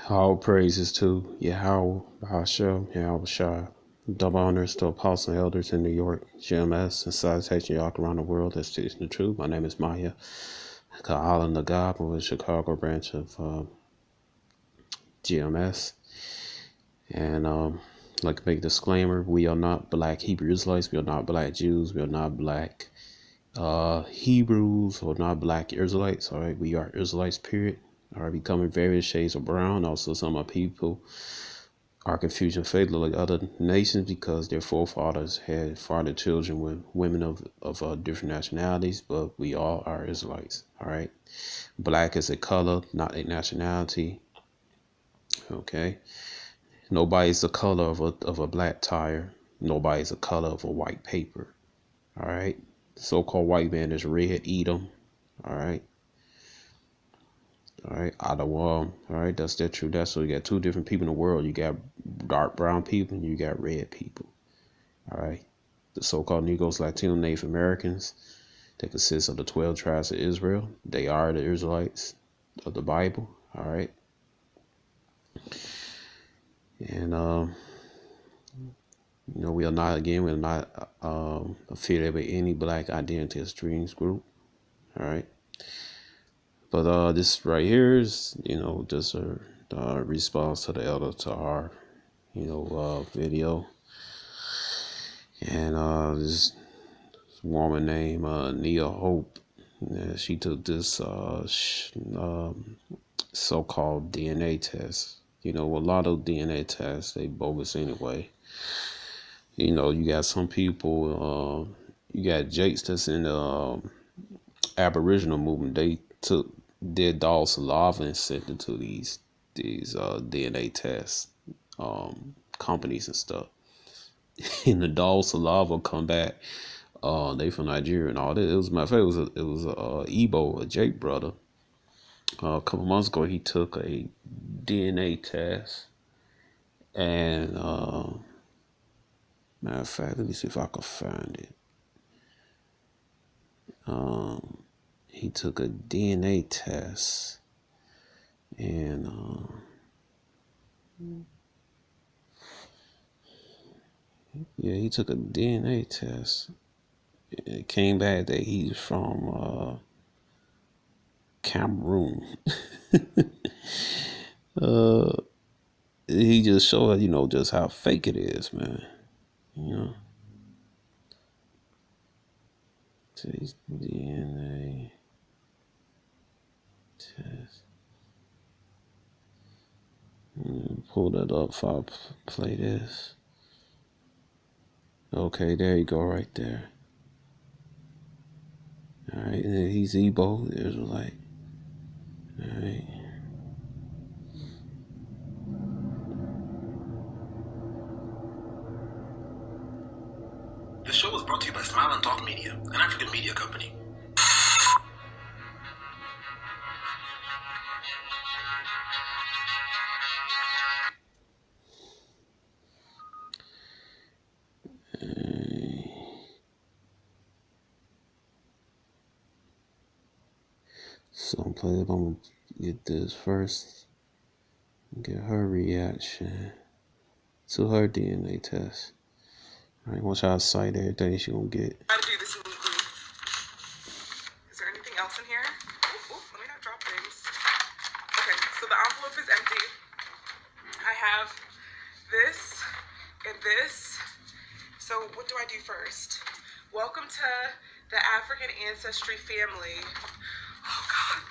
All praises to Yahweh, Bahashem, Yahweh Shai. Double honors to Apostle Elders in New York, GMS, and salutations y'all around the world that's teaching the truth. My name is Maya Ka'ala Nagab. I'm with the Chicago branch of GMS. And like to make a disclaimer, we are not black Hebrew Israelites. We are not black Jews. We are not black Hebrews or not black Israelites. All right, we are Israelites, period. All right, becoming various shades of brown. Also, some of our people are Confucian faith like other nations because their forefathers had fathered children with women of different nationalities, but we all are Israelites. All right, black is a color, not a nationality. Okay, nobody's the color of a black tire. Nobody's the color of a white paper. All right, the so-called white man is red. Eat 'em. All right. All right, Ottawa. All right, that's the truth. That's so you got two different people in the world. You got dark brown people and you got red people. All right, the so-called Negroes, Latino, Native Americans. They consist of the 12 tribes of Israel. They are the Israelites of the Bible. All right, and we are not affiliated with any black identity extremes group. All right. But this right here is, just a response to the Elder Tahar, video. And this woman named Nia Hope, she took this so-called DNA test. A lot of DNA tests, they bogus anyway. You got some people, you got Jakes that's in the Aboriginal movement. They did dog saliva and sent it to these DNA test companies and stuff. And the dog saliva come back. They from Nigeria and all that. It was my favorite. It was Igbo, a Jake brother. A couple months ago, he took a DNA test, and matter of fact, let me see if I can find it. He took a DNA test, and he took a DNA test. It came back that he's from Cameroon. He just showed, just how fake it is, man. Today's DNA test. Pull that up if I play this. Okay, there you go, right there. All right, and then he's Igbo, Israelite. All right. This show was brought to you by Smile and Talk Media, an African media company. So I'm gonna get this first, get her reaction to her DNA test. All right, once I cite everything she gonna get. How to do this neatly. Is there anything else in here? Let me not drop things. Okay, so the envelope is empty. I have this and this. So what do I do first? Welcome to the African Ancestry family. Oh God,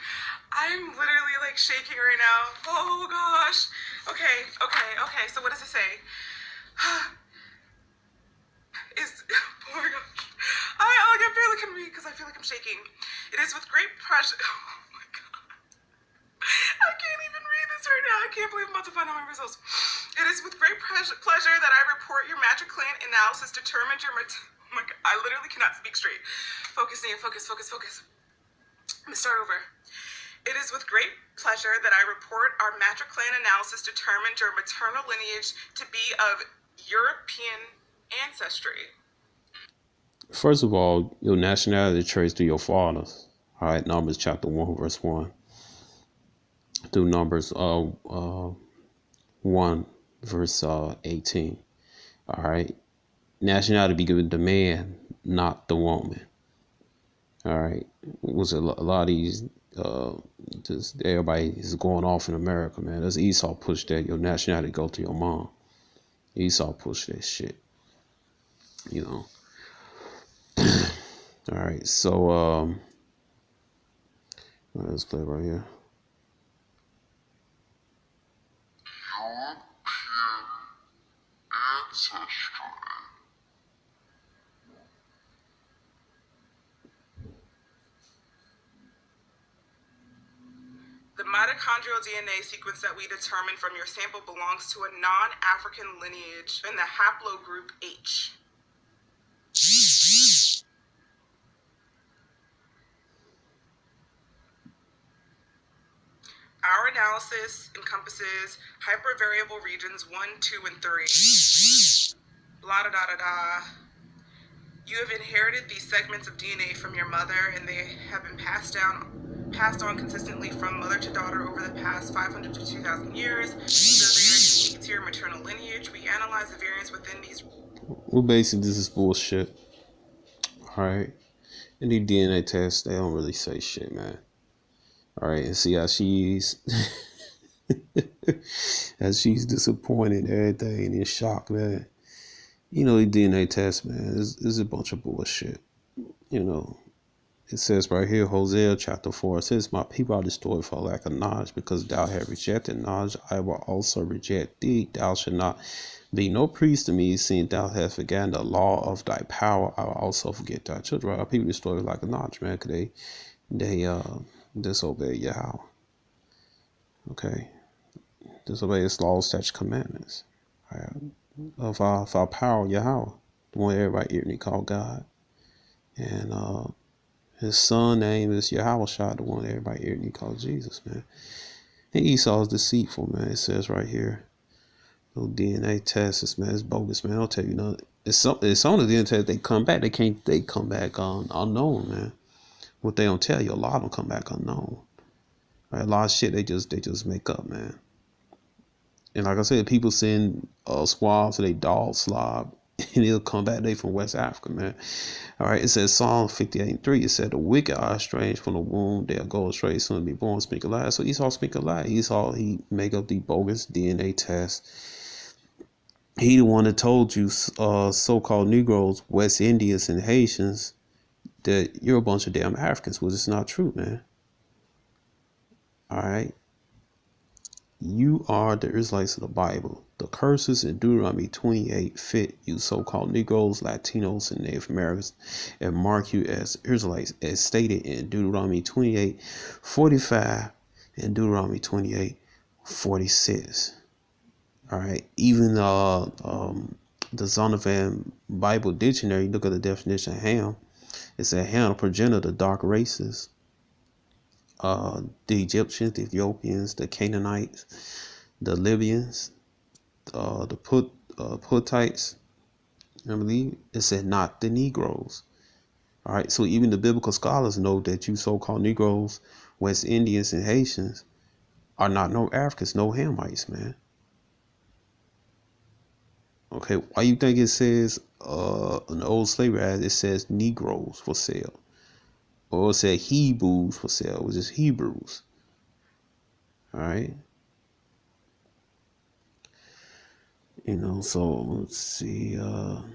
I'm literally like shaking right now. Oh gosh. Okay. So what does it say? Oh my gosh. I barely can read because I feel like I'm shaking. It is with great pleasure. Oh my God. I can't even read this right now. I can't believe I'm about to find out my results. It is with great pleasure that I report your magic clan analysis determined your oh my God. I literally cannot speak straight. Focus. Let me start over. It is with great pleasure that I report our matriclan analysis determined your maternal lineage to be of European ancestry. First of all, your nationality traced to your fathers. All right, Numbers chapter 1, verse 1. through Numbers 1 verse 18. All right, nationality be given to man, not the woman. All right, was a lot of these just everybody is going off in America, man. That's Esau pushed that your nationality go to your mom. Esau pushed that shit, you know. All right, so let's play right here. The mitochondrial DNA sequence that we determined from your sample belongs to a non-African lineage in the haplogroup H. Our analysis encompasses hypervariable regions 1, 2, and 3. Blah da da da da. You have inherited these segments of DNA from your mother, and they have been passed on consistently from mother to daughter over the past 500 to 2,000 years. So they are unique to your maternal lineage. We analyze the variance within these. Well, basically, this is bullshit. All right, any DNA tests, they don't really say shit, man. All right, and see how she's as she's disappointed and everything and in shock, man. You know, the DNA test, man, is a bunch of bullshit. You know, it says right here, Hosea chapter 4, it says, my people are destroyed for lack of knowledge, because thou hast rejected knowledge, I will also reject thee. Thou shalt not be no priest to me, seeing thou hast forgotten the law of thy power, I will also forget thy children. Our people destroyed for lack of knowledge, man, because they disobey Yahweh. Okay, disobey his laws, statutes, commandments. All right. Of our power, Yahweh, the one everybody early call God, and his son name is Yahweh Shah, the one everybody early call Jesus, man. And Esau is deceitful, man. It says right here, no DNA tests, man. It's bogus, man. I'll tell you nothing. It's some of the DNA tests. They come back. They come back unknown, man. What they don't tell you, a lot of them come back unknown. Right? A lot of shit they just make up, man. And like I said, people send swabs to their dog slob, and it'll come back. They from West Africa, man. All right, it says Psalm 58:3. It said, the wicked are estranged from the womb. They'll go astray, soon to be born, speak a lie. So Esau speak a lie. Esau, he make up the bogus DNA test. He the one that told you, so-called Negroes, West Indians, and Haitians, that you're a bunch of damn Africans, which is not true, man. All right. You are the Israelites of the Bible. The curses in Deuteronomy 28 fit you so-called Negroes, Latinos, and Native Americans and mark you as Israelites as stated in Deuteronomy 28:45 and Deuteronomy 28:46. All right. Even the Zondervan Bible Dictionary, look at the definition of Ham. It said Ham, a progenitor of the dark races. The Egyptians, the Ethiopians, the Canaanites, the Libyans, the Puttites. I believe it said not the Negroes. All right, so even the biblical scholars know that you so-called Negroes, West Indians, and Haitians are not no Africans, no Hamites, man. Okay, why you think it says in the old slavery act it says Negroes for sale? Or it said Hebrews for sale, which is Hebrews. All right. You know, so let's see. Now,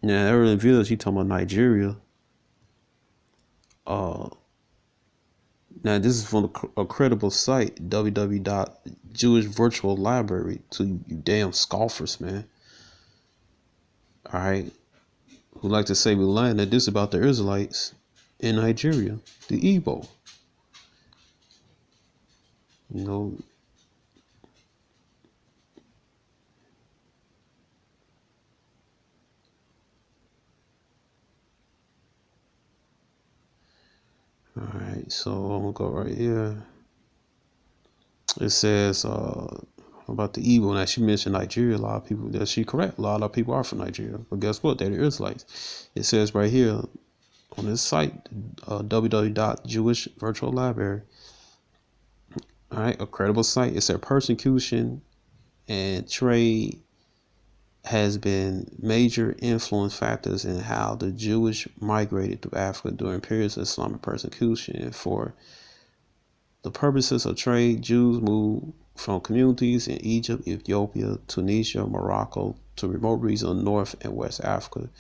early videos, she talking about Nigeria. Now, this is from a credible site, www.jewishvirtuallibrary, to you damn scoffers, man. All right. Who like to say we lying that this is about the Israelites in Nigeria, the Igbo. You know, all right, so I'm gonna go right here. It says about the Igbo. Now she mentioned Nigeria. A lot of people, that she correct. A lot of people are from Nigeria, but guess what? They're the Israelites. It says right here on this site, www.jewishvirtuallibrary. All right, a credible site. It said persecution and trade has been major influence factors in how the Jewish migrated through Africa during periods of Islamic persecution. And for the purposes of trade, Jews moved from communities in Egypt, Ethiopia, Tunisia, Morocco to remote regions of North and West Africa.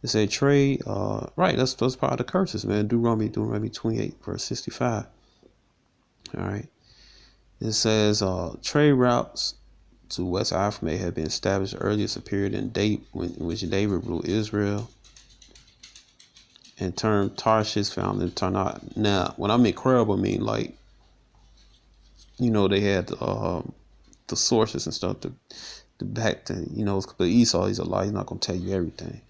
They say trade, right, that's part of the curses, man. Deuteronomy 28, verse 65. All right. It says trade routes to West Africa may have been established earliest a period in which David ruled Israel, and term Tarshish found in Tanakh. Now, when I mean credible, I mean like, they had the sources and stuff to back to, but Esau, he's a lie. He's not gonna tell you everything.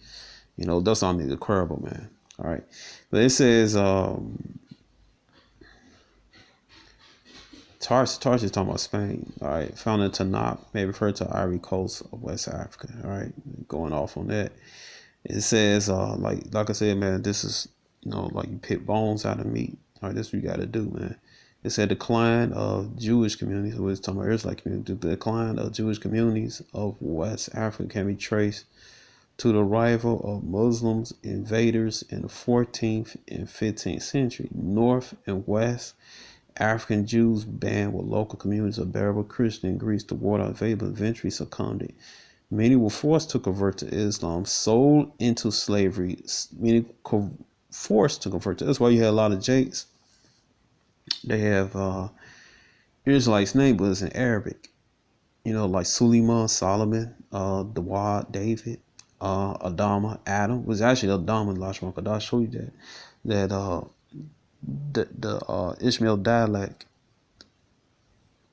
That's what I mean, the credible, man. All right, but it says Tarshish is talking about Spain. All right, found in Tanakh may refer to Ivory Coast of West Africa. All right, going off on that. It says like I said, man, this is like you pick bones out of meat. All right, that's what you got to do, man. It said decline of Jewish communities. We're talking about Israelite communities. The decline of Jewish communities of West Africa can be traced to the arrival of Muslims invaders in the 14th and 15th century. North and West African Jews band with local communities of Berber Christian in Greece. The water available eventually succumbed. Many were forced to convert to Islam, sold into slavery, meaning forced to convert to. That's why you had a lot of Jakes. They have Israelites' name, but it's in Arabic. Like Suleiman, Solomon, Dawud, David, Adama, Adam. Was actually Adama, Lashman Kadash. Show you that the Ishmael dialect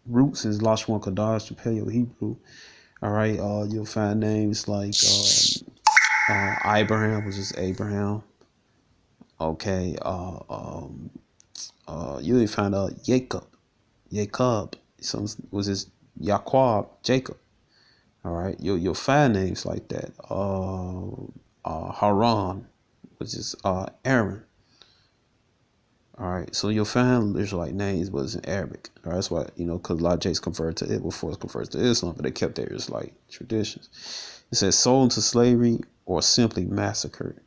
roots is Lashwan Kadash to Paleo-Hebrew. All right, you'll find names like Abraham, which is Abraham. Okay, you'll find Jacob, some was his Jacob, Jacob. All right, you'll find names like that. Haran, which is Aaron. All right, so you'll find Israelite names, but it's in Arabic. All right, that's why, because a lot of Jakes converted to it before it converted to Islam, but they kept their Israelite traditions. It says sold into slavery or simply massacred.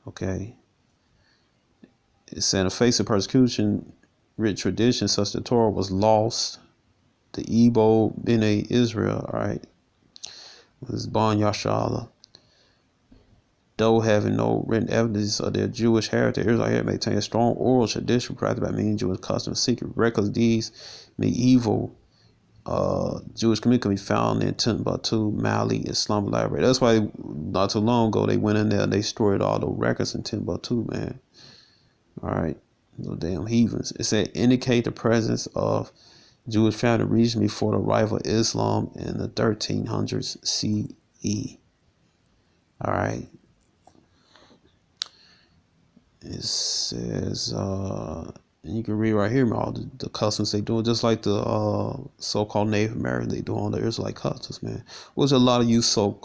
Okay. It said in the face of persecution, rich traditions such as the Torah was lost. The Igbo Bene Israel, all right, was Bon Yashala. Though having no written evidence of their Jewish heritage, Israel maintained a strong oral tradition practiced by many Jewish customs, secret records. These medieval Jewish community can be found in Timbuktu, Mali, Islam library. That's why not too long ago they went in there and they destroyed all the records in Timbuktu, man. All right, no damn heathens. It said indicate the presence of Jewish family region before the arrival of Islam in the 1300s CE. All right. It says, and you can read right here all the customs they doing, just like the so-called Native American they do on the Israelite customs, man. Which a lot of you, some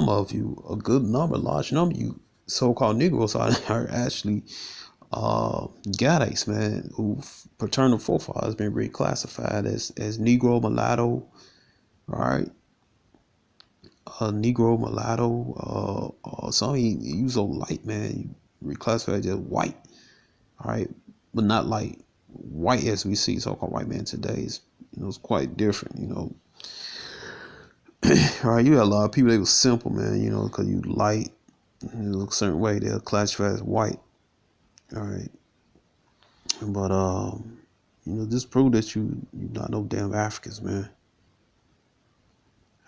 of you, a good number, large number of you so-called Negroes are actually Gaddis, man, who paternal forefathers has been reclassified as Negro, mulatto, all right. Negro, mulatto, some he was so light, man. You reclassified as white, all right, but not like white as we see so-called white man today. It's quite different, all right. You had a lot of people. They were simple, man, because you light, you look a certain way. They'll classify as white, all right. But just prove that you're not no damn Africans, man.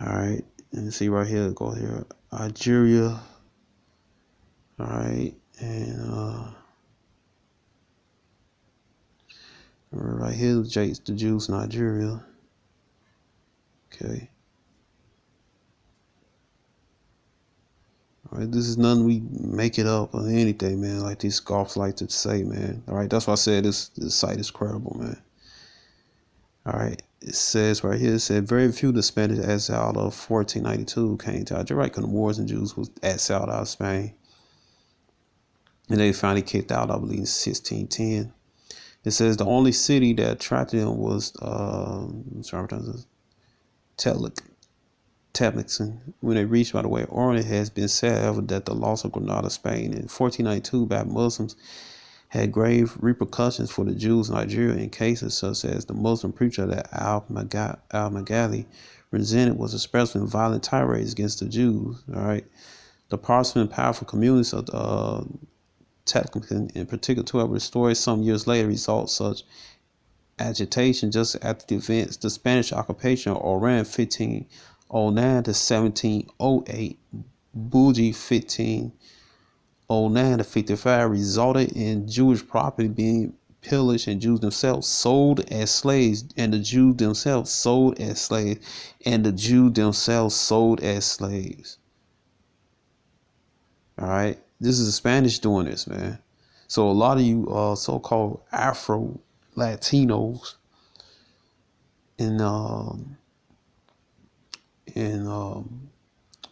All right. And see right here, go here, Algeria. All right, and right here, the Jews, Nigeria. Okay. All right, this is nothing we make it up or anything, man. Like these scoffs like to say, man. All right, that's why I said this site is credible, man. All right, it says right here, it said very few of the Spanish exiled of 1492 came to Algeria, right? Because the Moors and Jews was exiled out of Spain. and they finally kicked out, I believe, in 1610. It says the only city that attracted them was Tebnixon. When they reached, by the way, Oran, it has been said, however, that the loss of Granada, Spain in 1492 by Muslims had grave repercussions for the Jews in Nigeria in cases such as the Muslim preacher that al-Maghali resented was expressing violent tirades against the Jews. All right, the prosperous and powerful communities of Tebnixon in particular, however, the story some years later results such agitation just after the events, the Spanish occupation of Oran 1509 to 1708, Bougie 1509 to 55 resulted in Jewish property being pillaged and Jews themselves sold as slaves, and the Jews themselves sold as slaves, All right, this is the Spanish doing this, man. So a lot of you so-called Afro Latinos in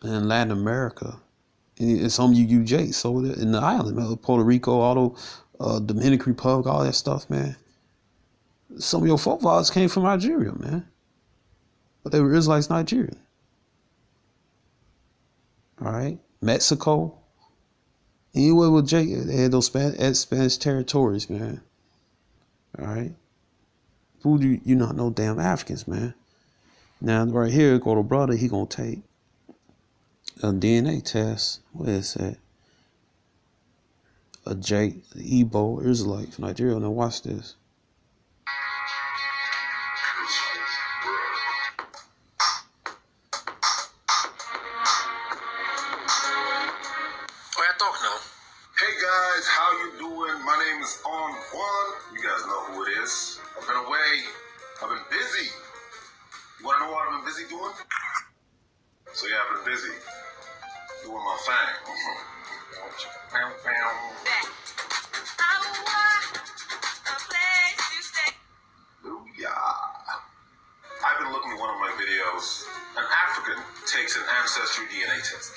Latin America, and some of you UJ, so in the island, man, Puerto Rico, all the Dominican Republic, all that stuff, man. Some of your forefathers came from Nigeria, man, but they were Israelites, Nigerian. All right, Mexico. Anywhere with Jake, they had those Spanish territories, man. All right. Who do you not know damn Africans, man? Now, right here, go to brother, he gonna take a DNA test. Where is that? A Jake, the Igbo, Israelite from Nigeria. Now watch this. Hey guys, how you doing? My name is On One. You guys know who it is. I've been away. I've been busy. You want to know what I've been busy doing? So yeah, I've been busy doing my thing. I've been looking at one of my videos. An African takes an ancestry DNA test.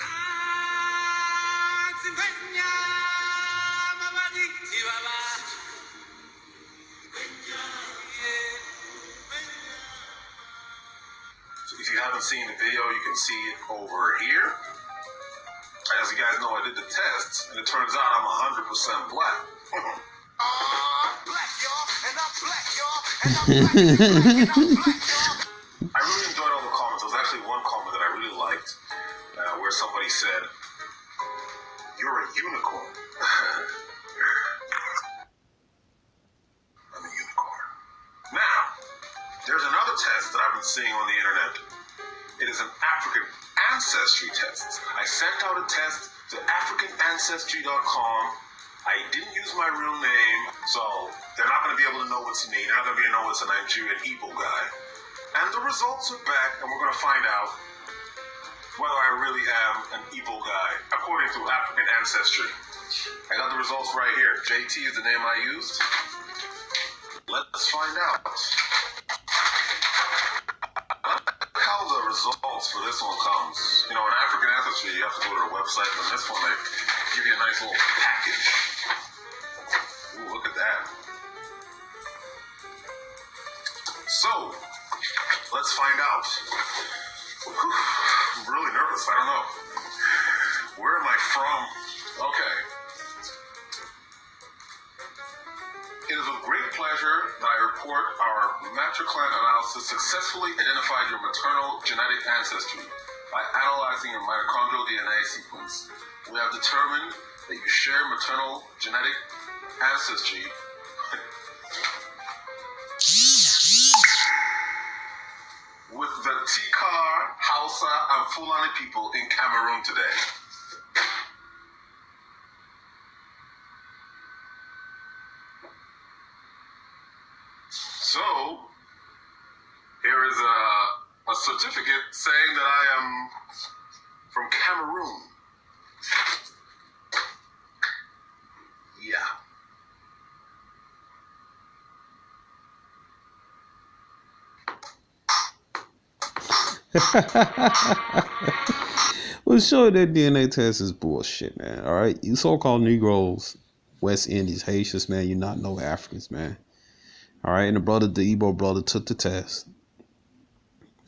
So if you haven't seen the video, you can see it over here. As you guys know, I did the test, and it turns out I'm 100% black. I really enjoyed all the comments. There was actually one comment that I really liked, where somebody said, "You're a unicorn." I'm a unicorn. Now, there's another test that I've been seeing on the internet. It is an African Ancestry test. I sent out a test to AfricanAncestry.com. I didn't use my real name, so they're not going to be able to know it's me. They're not going to be able to know it's a Nigerian Igbo guy. And the results are back, and we're going to find out whether I really am an Igbo guy, according to African Ancestry. I got the results right here. JT is the name I used. Let's find out. How the results for this one comes. You know, in African Ancestry, you have to go to their website, and this one, they give you a nice little package. Ooh, look at that. So, let's find out. Whew, I'm really nervous. I don't know. Where am I from? Okay. It is with great pleasure that I report our matricline analysis successfully identified your maternal genetic ancestry by analyzing your mitochondrial DNA sequence. We have determined that you share maternal genetic ancestry with the Tikar, Hausa, and Fulani people in Cameroon today. So, here is a certificate saying that I am from Cameroon. Yeah. Well, sure, that DNA test is bullshit, man. All right, you so-called Negroes West Indies, Haitians, man, you're not no Africans, man. All right, and the Igbo brother took the test,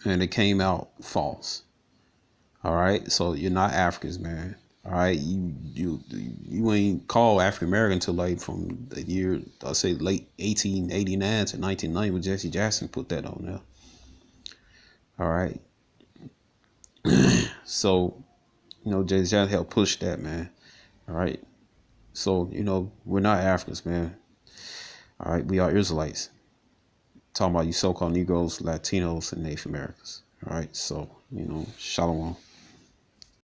and it came out false. All right, so you're not Africans, man. All right, you ain't called African American until like from the year, I'll say late 1889 to 1990 when Jesse Jackson put that on there. All right, so Jesse Jackson helped push that, man. All right, so we're not Africans, man. All right, we are Israelites. Talking about you so-called Negroes, Latinos, and Native Americans. All right, so shalom.